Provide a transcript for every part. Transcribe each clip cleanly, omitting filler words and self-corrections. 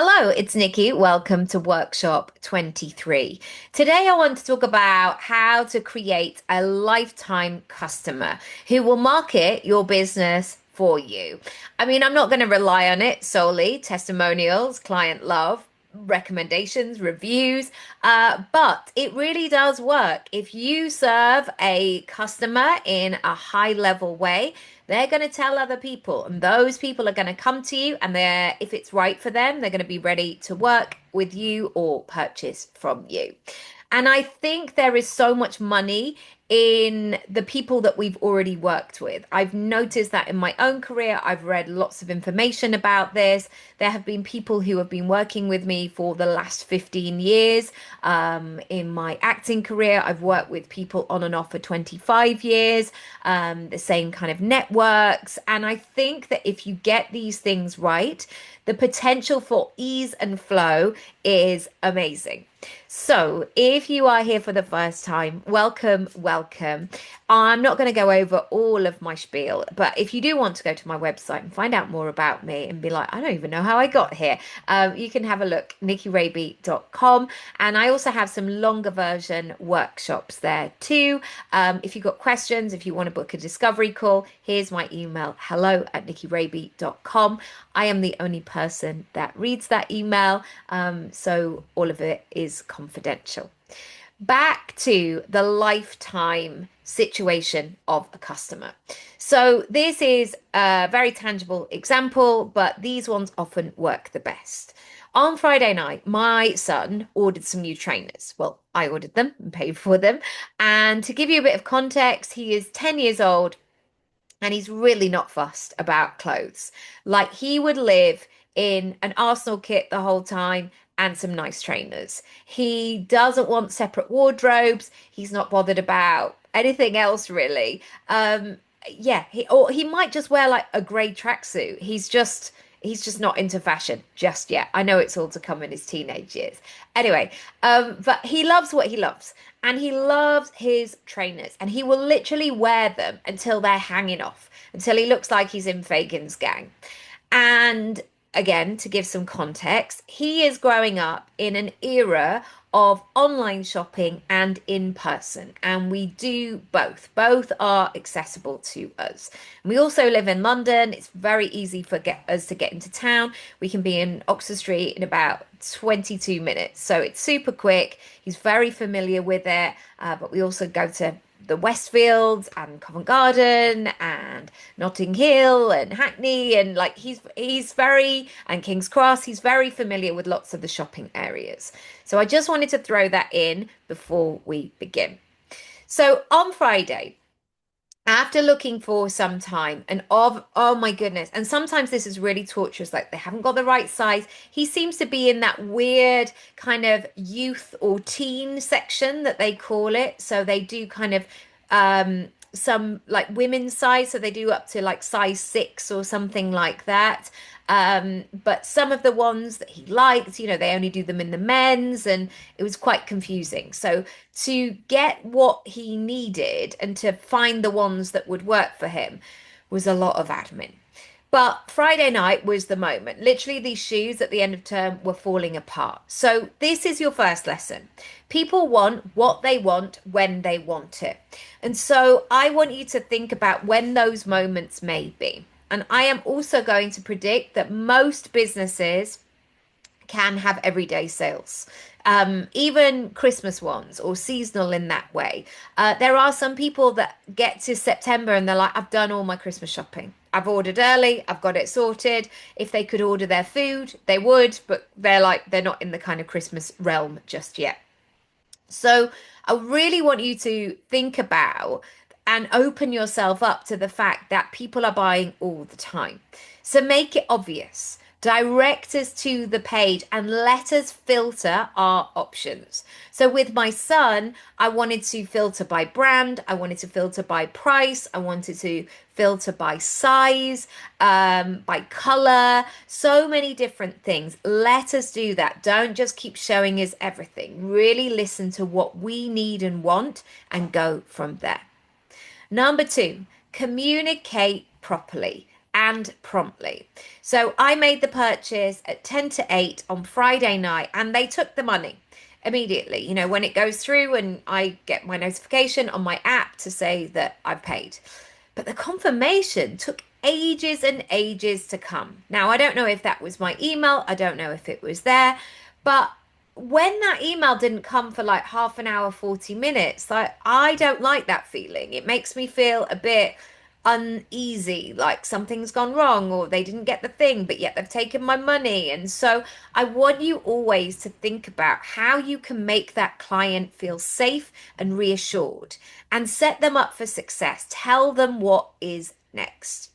Hello, it's Nikki. Welcome to Workshop 23. Today, I want to talk about how to create a lifetime customer who will market your business for you. I mean, I'm not going to rely on it solely, testimonials, client love, recommendations, reviews, but it really does work. If you serve a customer in a high level way, they're going to tell other people, and those people are going to come to you, and if it's right for them, they're going to be ready to work with you or purchase from you. And I think there is so much money in the people that we've already worked with. I've noticed that in my own career. I've read lots of information about this. There have been people who have been working with me for the last 15 years. In my acting career, I've worked with people on and off for 25 years, the same kind of networks. And I think that if you get these things right, the potential for ease and flow is amazing. So, if you are here for the first time, welcome, welcome. I'm not going to go over all of my spiel, but if you do want to go to my website and find out more about me and be like, I don't even know how I got here, you can have a look, nikkiraby.com. And I also have some longer version workshops there too. If you've got questions, if you want to book a discovery call, here's my email, hello@nikkiraby.com. I am the only person that reads that email, so all of it is confidential. Back to the lifetime situation of a customer. So, this is a very tangible example, but these ones often work the best. On Friday night, my son ordered some new trainers. Well, I ordered them and paid for them. And to give you a bit of context, he is 10 years old and he's really not fussed about clothes. Like he would live in an Arsenal kit the whole time and some nice trainers. He doesn't want separate wardrobes. He's not bothered about anything else really. Yeah, he might just wear like a grey tracksuit. He's just not into fashion just yet. I know it's all to come in his teenage years. Anyway, but he loves what he loves. And he loves his trainers. And he will literally wear them until they're hanging off, until he looks like he's in Fagin's gang. And again, to give some context, he is growing up in an era of online shopping and in person, and we do both. Both are accessible to us. We also live in London. It's very easy for us to get into town. We can be in Oxford Street in about 22 minutes, so it's super quick. He's very familiar with it, but we also go to the Westfields and Covent Garden and Notting Hill and Hackney, and like he's very, and King's Cross, he's very familiar with lots of the shopping areas. So I just wanted to throw that in before we begin. So on Friday, after looking for some time, and oh my goodness, and sometimes this is really torturous, like they haven't got the right size. He seems to be in that weird kind of youth or teen section that they call it. So they do kind of some like women's size, so they do up to like size 6 or something like that. But some of the ones that he liked, they only do them in the men's, and it was quite confusing. So to get what he needed and to find the ones that would work for him was a lot of admin. But Friday night was the moment. Literally, these shoes at the end of term were falling apart. So, this is your first lesson. People want what they want when they want it. And so, I want you to think about when those moments may be. And I am also going to predict that most businesses can have everyday sales, even Christmas ones or seasonal in that way. There are some people that get to September and they're like, I've done all my Christmas shopping. I've ordered early, I've got it sorted. If they could order their food, they would, but they're not in the kind of Christmas realm just yet. So I really want you to think about and open yourself up to the fact that people are buying all the time. So make it obvious. Direct us to the page and let us filter our options. So with my son, I wanted to filter by brand, I wanted to filter by price, I wanted to filter by size, by color, so many different things. Let us do that. Don't just keep showing us everything. Really listen to what we need and want and go from there. Number 2, communicate properly. and promptly. So I made the purchase at 10 to 8 on Friday night and they took the money immediately. You know, when it goes through and I get my notification on my app to say that I've paid. But the confirmation took ages and ages to come. Now, I don't know if that was my email, I don't know if it was there, but when that email didn't come for like half an hour, 40 minutes, like I don't like that feeling. It makes me feel a bit uneasy, like something's gone wrong or they didn't get the thing, but yet they've taken my money. And so I want you always to think about how you can make that client feel safe and reassured and set them up for success. Tell them what is next.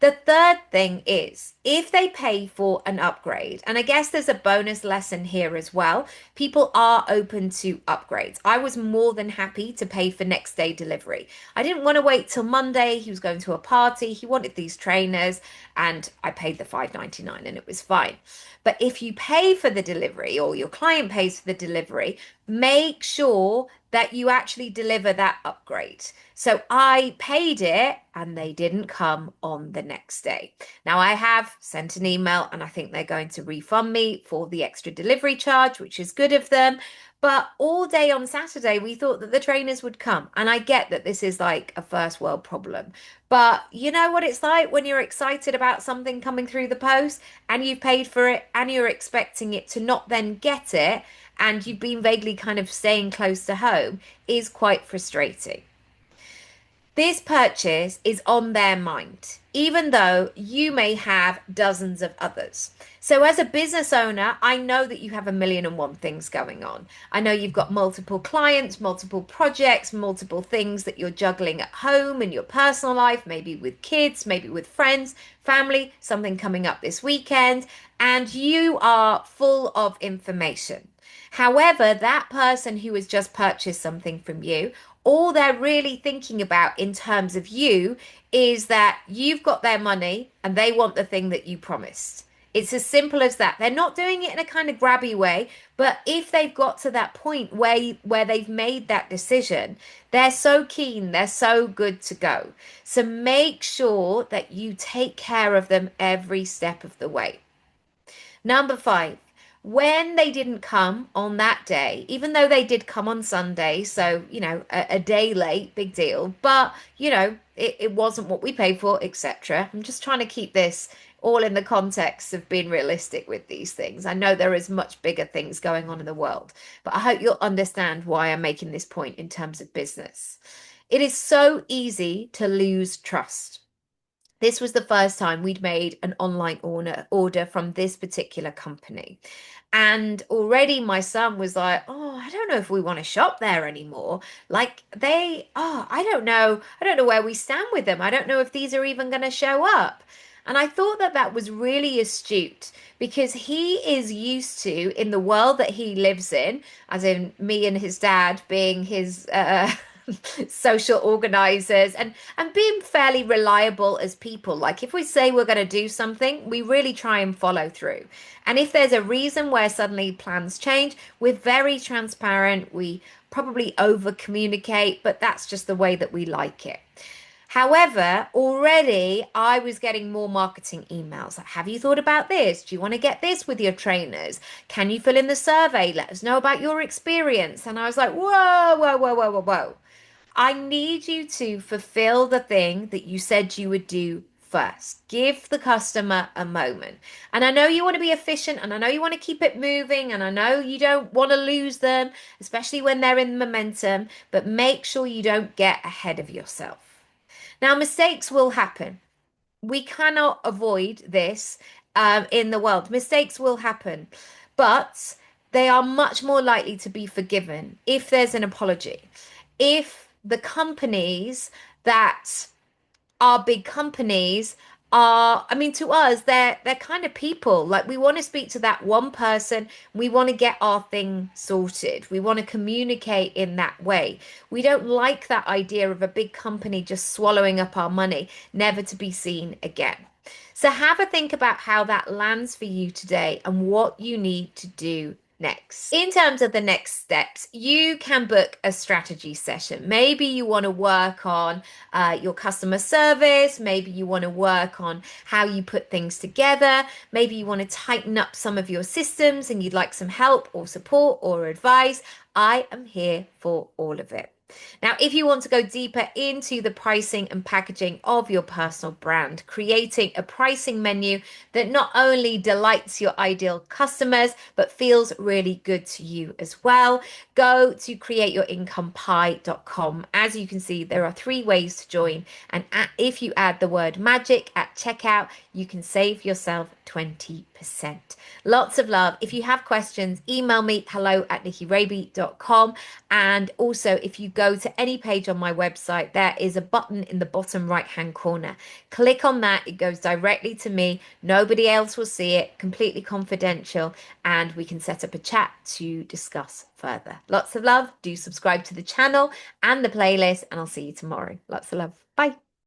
The third thing is if they pay for an upgrade, and I guess there's a bonus lesson here as well, people are open to upgrades. I was more than happy to pay for next day delivery. I didn't want to wait till Monday. He was going to a party. He wanted these trainers, and I paid the $5.99 and it was fine. But if you pay for the delivery or your client pays for the delivery, make sure that you actually deliver that upgrade. So I paid it and they didn't come on the next day. Now I have sent an email and I think they're going to refund me for the extra delivery charge, which is good of them. But all day on Saturday, we thought that the trainers would come. And I get that this is like a first world problem. But you know what it's like when you're excited about something coming through the post and you've paid for it and you're expecting it to not then get it and you've been vaguely kind of staying close to home is quite frustrating. This purchase is on their mind, even though you may have dozens of others. So, as a business owner, I know that you have a million and one things going on. I know you've got multiple clients, multiple projects, multiple things that you're juggling at home in your personal life, maybe with kids, maybe with friends, family, something coming up this weekend, and you are full of information. However, that person who has just purchased something from you, all they're really thinking about in terms of you is that you've got their money and they want the thing that you promised. It's as simple as that. They're not doing it in a kind of grabby way, but if they've got to that point where they've made that decision, they're so keen, they're so good to go. So make sure that you take care of them every step of the way. Number five, when they didn't come on that day, even though they did come on Sunday, so, you know, a day late, big deal, but, you know, it wasn't what we paid for, etc. I'm just trying to keep this all in the context of being realistic with these things. I know there is much bigger things going on in the world, but I hope you'll understand why I'm making this point in terms of business. It is so easy to lose trust. This was the first time we'd made an online order from this particular company. And already my son was like, oh, I don't know if we want to shop there anymore. Like I don't know. I don't know where we stand with them. I don't know if these are even going to show up. And I thought that that was really astute because he is used to, in the world that he lives in, as in me and his dad being his social organizers and being fairly reliable as people. Like if we say we're going to do something, we really try and follow through. And if there's a reason where suddenly plans change, we're very transparent. We probably over communicate, but that's just the way that we like it. However, already I was getting more marketing emails like, have you thought about this? Do you want to get this with your trainers? Can you fill in the survey? Let us know about your experience. And I was like, whoa, whoa, whoa, whoa, whoa, whoa. I need you to fulfill the thing that you said you would do first. Give the customer a moment. And I know you want to be efficient and I know you want to keep it moving and I know you don't want to lose them, especially when they're in momentum, but make sure you don't get ahead of yourself. Now, mistakes will happen. We cannot avoid this in the world. Mistakes will happen, but they are much more likely to be forgiven if there's an apology. If the companies that are big companies are, I mean, to us, they're kind of people. Like we want to speak to that one person. We want to get our thing sorted. We want to communicate in that way. We don't like that idea of a big company just swallowing up our money, never to be seen again. So have a think about how that lands for you today and what you need to do next. In terms of the next steps, you can book a strategy session. Maybe you want to work on your customer service. Maybe you want to work on how you put things together. Maybe you want to tighten up some of your systems and you'd like some help or support or advice. I am here for all of it. Now, if you want to go deeper into the pricing and packaging of your personal brand, creating a pricing menu that not only delights your ideal customers, but feels really good to you as well, go to createyourincompie.com. As you can see, there are 3 ways to join. And if you add the word magic at checkout, you can save yourself 20%. Lots of love. If you have questions, email me hello@nikkiraby.com. And also, if you go to any page on my website, there is a button in the bottom right hand corner. Click on that, it goes directly to me. Nobody else will see it, completely confidential, and we can set up a chat to discuss further. Lots of love. Do subscribe to the channel and the playlist, and I'll see you tomorrow. Lots of love. Bye.